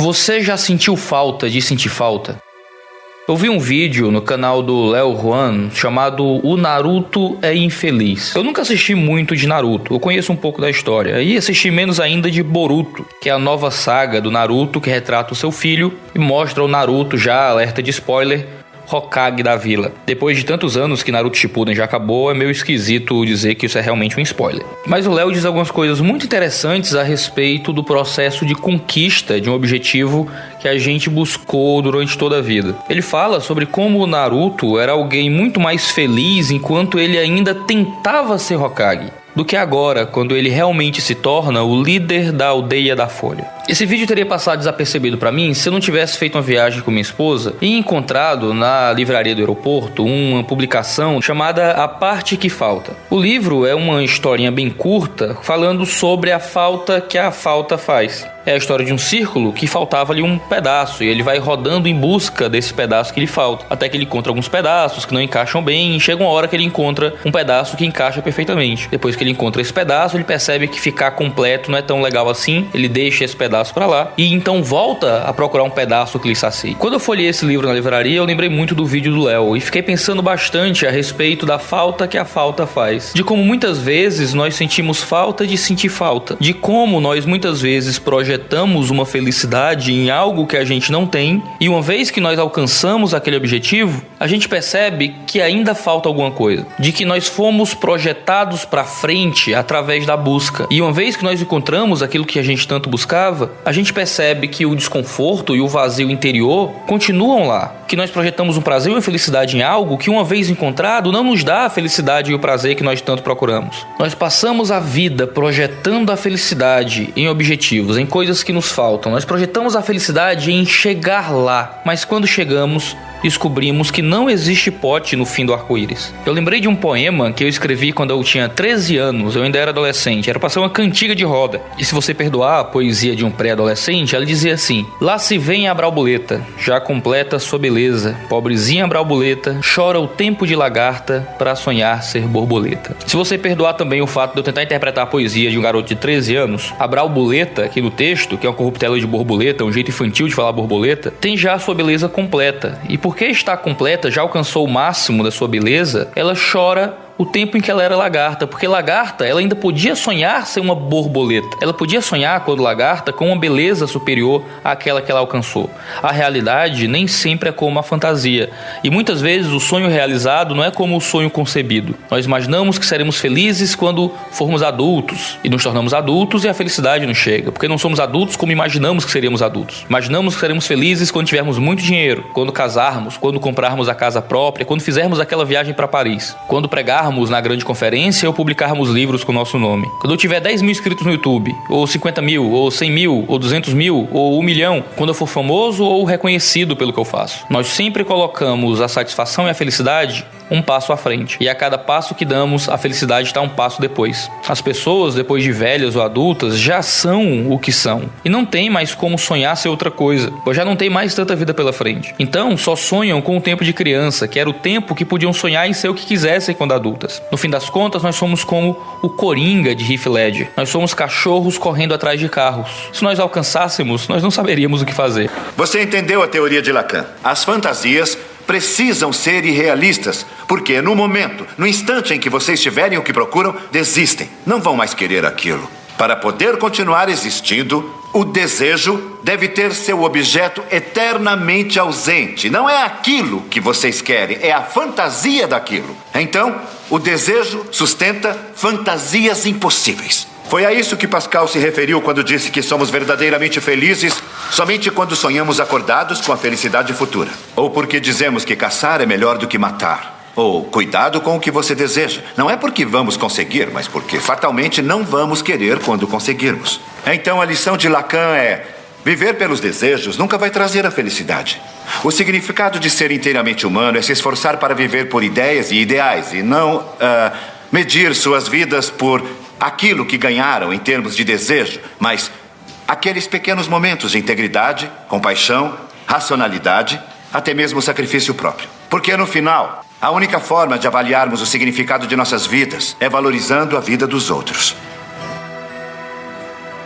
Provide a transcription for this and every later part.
Você já sentiu falta de sentir falta? Eu vi um vídeo no canal do Léo Juan chamado O Naruto é Infeliz. Eu nunca assisti muito de Naruto, eu conheço um pouco da história. E assisti menos ainda de Boruto, que é a nova saga do Naruto que retrata o seu filho e mostra o Naruto, já alerta de spoiler, Hokage da vila. Depois de tantos anos que Naruto Shippuden já acabou, é meio esquisito dizer que isso é realmente um spoiler. Mas o Léo diz algumas coisas muito interessantes a respeito do processo de conquista de um objetivo que a gente buscou durante toda a vida. Ele fala sobre como o Naruto era alguém muito mais feliz enquanto ele ainda tentava ser Hokage, do que agora, quando ele realmente se torna o líder da aldeia da Folha. Esse vídeo teria passado desapercebido para mim se eu não tivesse feito uma viagem com minha esposa e encontrado na livraria do aeroporto uma publicação chamada A Parte que Falta. O livro é uma historinha bem curta falando sobre a falta que a falta faz. É a história de um círculo que faltava ali um pedaço e ele vai rodando em busca desse pedaço que lhe falta, até que ele encontra alguns pedaços que não encaixam bem e chega uma hora que ele encontra um pedaço que encaixa perfeitamente. Depois que ele encontra esse pedaço, ele percebe que ficar completo não é tão legal assim, ele deixa esse pedaço pra lá e então volta a procurar um pedaço que lhe sacie. Quando eu folhei esse livro na livraria, eu lembrei muito do vídeo do Léo e fiquei pensando bastante a respeito da falta que a falta faz, de como muitas vezes nós sentimos falta de sentir falta, de como nós muitas vezes projetamos uma felicidade em algo que a gente não tem e uma vez que nós alcançamos aquele objetivo, a gente percebe que ainda falta alguma coisa, de que nós fomos projetados para frente através da busca e uma vez que nós encontramos aquilo que a gente tanto buscava, a gente percebe que o desconforto e o vazio interior continuam lá, que nós projetamos um prazer e uma felicidade em algo que uma vez encontrado não nos dá a felicidade e o prazer que nós tanto procuramos. Nós passamos a vida projetando a felicidade em objetivos, em coisas que nos faltam. Nós projetamos a felicidade em chegar lá, mas quando chegamos, descobrimos que não existe pote no fim do arco-íris. Eu lembrei de um poema que eu escrevi quando eu tinha 13 anos, eu ainda era adolescente, era para ser uma cantiga de roda. E se você perdoar a poesia de um pré-adolescente, ela dizia assim: lá se vem a brauleta, já completa sua beleza, pobrezinha brauleta, chora o tempo de lagarta para sonhar ser borboleta. Se você perdoar também o fato de eu tentar interpretar a poesia de um garoto de 13 anos, a brauleta aqui no texto, que é uma corruptela de borboleta, um jeito infantil de falar borboleta, tem já a sua beleza completa. E porque está completa, já alcançou o máximo da sua beleza, ela chora o tempo em que ela era lagarta, porque lagarta, ela ainda podia sonhar ser uma borboleta. Ela podia sonhar, quando lagarta, com uma beleza superior àquela que ela alcançou. A realidade nem sempre é como a fantasia. E muitas vezes o sonho realizado não é como o sonho concebido. Nós imaginamos que seremos felizes quando formos adultos. E nos tornamos adultos e a felicidade não chega. Porque não somos adultos como imaginamos que seríamos adultos. Imaginamos que seremos felizes quando tivermos muito dinheiro, quando casarmos, quando comprarmos a casa própria, quando fizermos aquela viagem para Paris, quando pregarmos na grande conferência ou publicarmos livros com o nosso nome. Quando eu tiver 10 mil inscritos no YouTube, ou 50 mil, ou 100 mil, ou 200 mil, ou 1 milhão, quando eu for famoso ou reconhecido pelo que eu faço. Nós sempre colocamos a satisfação e a felicidade um passo à frente. E a cada passo que damos, a felicidade está um passo depois. As pessoas, depois de velhas ou adultas, já são o que são. E não tem mais como sonhar ser outra coisa, pois já não tem mais tanta vida pela frente. Então, só sonham com o tempo de criança, que era o tempo que podiam sonhar em ser o que quisessem quando adultas. No fim das contas, nós somos como o Coringa de Heath Ledger. Nós somos cachorros correndo atrás de carros. Se nós alcançássemos, nós não saberíamos o que fazer. Você entendeu a teoria de Lacan? As fantasias precisam ser irrealistas, porque no momento, no instante em que vocês tiverem o que procuram, desistem. Não vão mais querer aquilo. Para poder continuar existindo, o desejo deve ter seu objeto eternamente ausente. Não é aquilo que vocês querem, é a fantasia daquilo. Então, o desejo sustenta fantasias impossíveis. Foi a isso que Pascal se referiu quando disse que somos verdadeiramente felizes somente quando sonhamos acordados com a felicidade futura. Ou porque dizemos que caçar é melhor do que matar. Ou cuidado com o que você deseja. Não é porque vamos conseguir, mas porque fatalmente não vamos querer quando conseguirmos. Então a lição de Lacan é: viver pelos desejos nunca vai trazer a felicidade. O significado de ser inteiramente humano é se esforçar para viver por ideias e ideais e não medir suas vidas por aquilo que ganharam em termos de desejo, mas aqueles pequenos momentos de integridade, compaixão, racionalidade, até mesmo sacrifício próprio. Porque no final, a única forma de avaliarmos o significado de nossas vidas é valorizando a vida dos outros.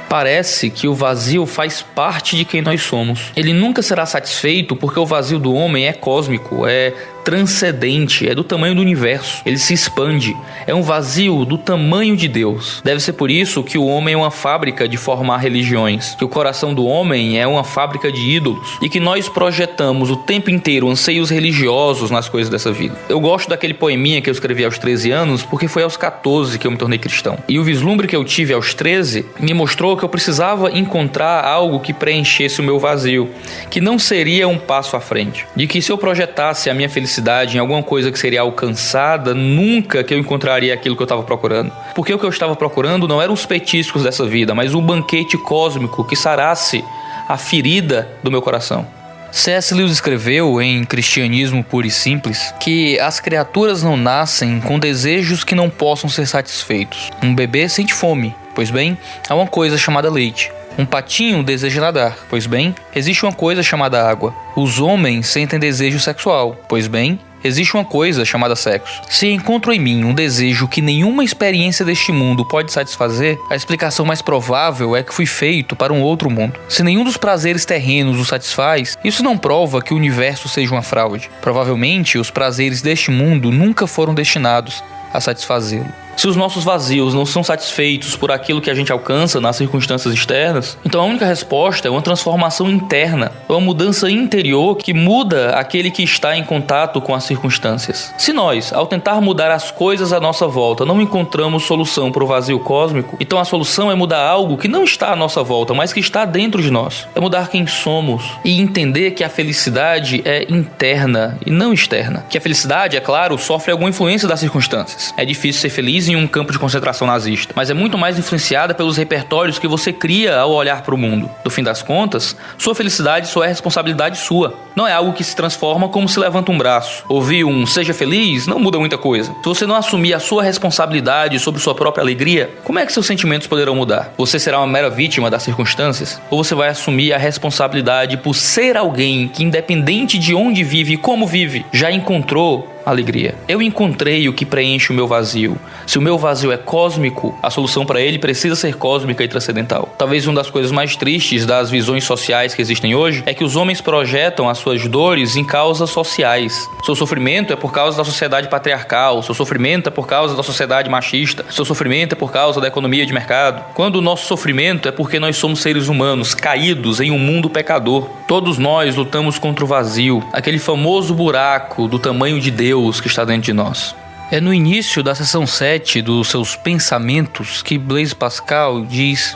Parece que o vazio faz parte de quem nós somos. Ele nunca será satisfeito porque o vazio do homem é cósmico, é transcendente, é do tamanho do universo. Ele se expande. É um vazio do tamanho de Deus. Deve ser por isso que o homem é uma fábrica de formar religiões, que o coração do homem é uma fábrica de ídolos e que nós projetamos o tempo inteiro anseios religiosos nas coisas dessa vida. Eu gosto daquele poeminha que eu escrevi aos 13 anos porque foi aos 14 que eu me tornei cristão. E o vislumbre que eu tive aos 13 me mostrou que eu precisava encontrar algo que preenchesse o meu vazio, que não seria um passo à frente. De que se eu projetasse a minha felicidade em alguma coisa que seria alcançada, nunca que eu encontraria aquilo que eu estava procurando. Porque o que eu estava procurando não eram os petiscos dessa vida, mas um banquete cósmico que sarasse a ferida do meu coração. C.S. Lewis escreveu em Cristianismo Puro e Simples que as criaturas não nascem com desejos que não possam ser satisfeitos. Um bebê sente fome, pois bem, há uma coisa chamada leite. Um patinho deseja nadar, pois bem, existe uma coisa chamada água. Os homens sentem desejo sexual, pois bem, existe uma coisa chamada sexo. Se encontro em mim um desejo que nenhuma experiência deste mundo pode satisfazer, a explicação mais provável é que fui feito para um outro mundo. Se nenhum dos prazeres terrenos o satisfaz, isso não prova que o universo seja uma fraude. Provavelmente, os prazeres deste mundo nunca foram destinados a satisfazê-lo. Se os nossos vazios não são satisfeitos por aquilo que a gente alcança nas circunstâncias externas, então a única resposta é uma transformação interna, uma mudança interior que muda aquele que está em contato com as circunstâncias. Se nós, ao tentar mudar as coisas à nossa volta, não encontramos solução para o vazio cósmico, então a solução é mudar algo que não está à nossa volta, mas que está dentro de nós. É mudar quem somos e entender que a felicidade é interna e não externa. Que a felicidade, é claro, sofre alguma influência das circunstâncias. É difícil ser feliz em um campo de concentração nazista, mas é muito mais influenciada pelos repertórios que você cria ao olhar para o mundo. No fim das contas, sua felicidade só é responsabilidade sua. Não é algo que se transforma como se levanta um braço. Ouvir um seja feliz não muda muita coisa. Se você não assumir a sua responsabilidade sobre sua própria alegria, como é que seus sentimentos poderão mudar? Você será uma mera vítima das circunstâncias? Ou você vai assumir a responsabilidade por ser alguém que, independente de onde vive e como vive, já encontrou alegria? Eu encontrei o que preenche o meu vazio. Se o meu vazio é cósmico, a solução para ele precisa ser cósmica e transcendental. Talvez uma das coisas mais tristes das visões sociais que existem hoje é que os homens projetam as suas dores em causas sociais. Seu sofrimento é por causa da sociedade patriarcal, seu sofrimento é por causa da sociedade machista, seu sofrimento é por causa da economia de mercado. Quando o nosso sofrimento é porque nós somos seres humanos caídos em um mundo pecador. Todos nós lutamos contra o vazio, aquele famoso buraco do tamanho de Deus que está dentro de nós. É no início da seção 7 dos seus Pensamentos que Blaise Pascal diz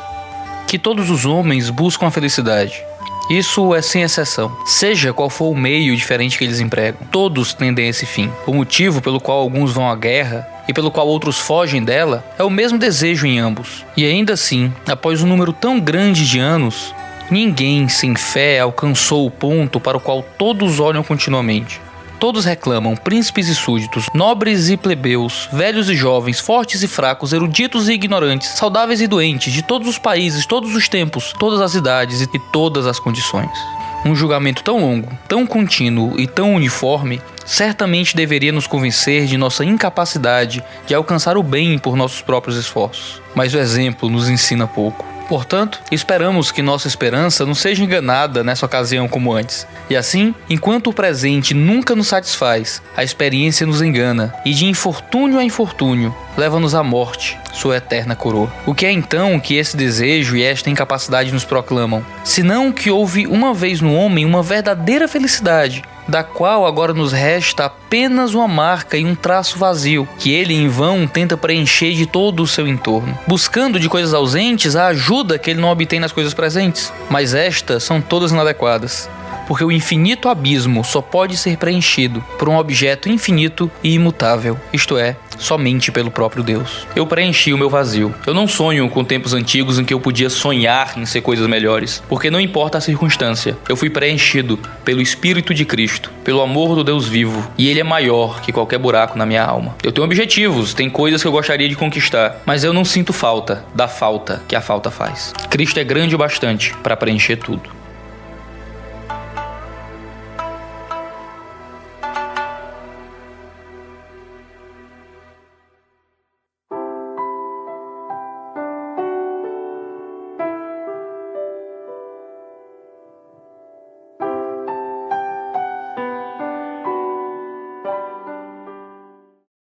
que todos os homens buscam a felicidade. Isso é sem exceção. Seja qual for o meio diferente que eles empregam, todos tendem a esse fim. O motivo pelo qual alguns vão à guerra e pelo qual outros fogem dela é o mesmo desejo em ambos. E ainda assim, após um número tão grande de anos, ninguém sem fé alcançou o ponto para o qual todos olham continuamente. Todos reclamam, príncipes e súditos, nobres e plebeus, velhos e jovens, fortes e fracos, eruditos e ignorantes, saudáveis e doentes, de todos os países, todos os tempos, todas as idades e todas as condições. Um julgamento tão longo, tão contínuo e tão uniforme certamente deveria nos convencer de nossa incapacidade de alcançar o bem por nossos próprios esforços. Mas o exemplo nos ensina pouco. Portanto, esperamos que nossa esperança não seja enganada nessa ocasião como antes. E assim, enquanto o presente nunca nos satisfaz, a experiência nos engana, e de infortúnio a infortúnio, leva-nos à morte, sua eterna coroa. O que é então que esse desejo e esta incapacidade nos proclamam? Senão que houve uma vez no homem uma verdadeira felicidade, da qual agora nos resta apenas uma marca e um traço vazio, que ele em vão tenta preencher de todo o seu entorno, buscando de coisas ausentes a ajuda que ele não obtém nas coisas presentes. Mas estas são todas inadequadas, porque o infinito abismo só pode ser preenchido por um objeto infinito e imutável, isto é, somente pelo próprio Deus. Eu preenchi o meu vazio. Eu não sonho com tempos antigos em que eu podia sonhar em ser coisas melhores, porque não importa a circunstância, eu fui preenchido pelo Espírito de Cristo, pelo amor do Deus vivo, e Ele é maior que qualquer buraco na minha alma. Eu tenho objetivos, tem coisas que eu gostaria de conquistar, mas eu não sinto falta da falta que a falta faz. Cristo é grande o bastante para preencher tudo.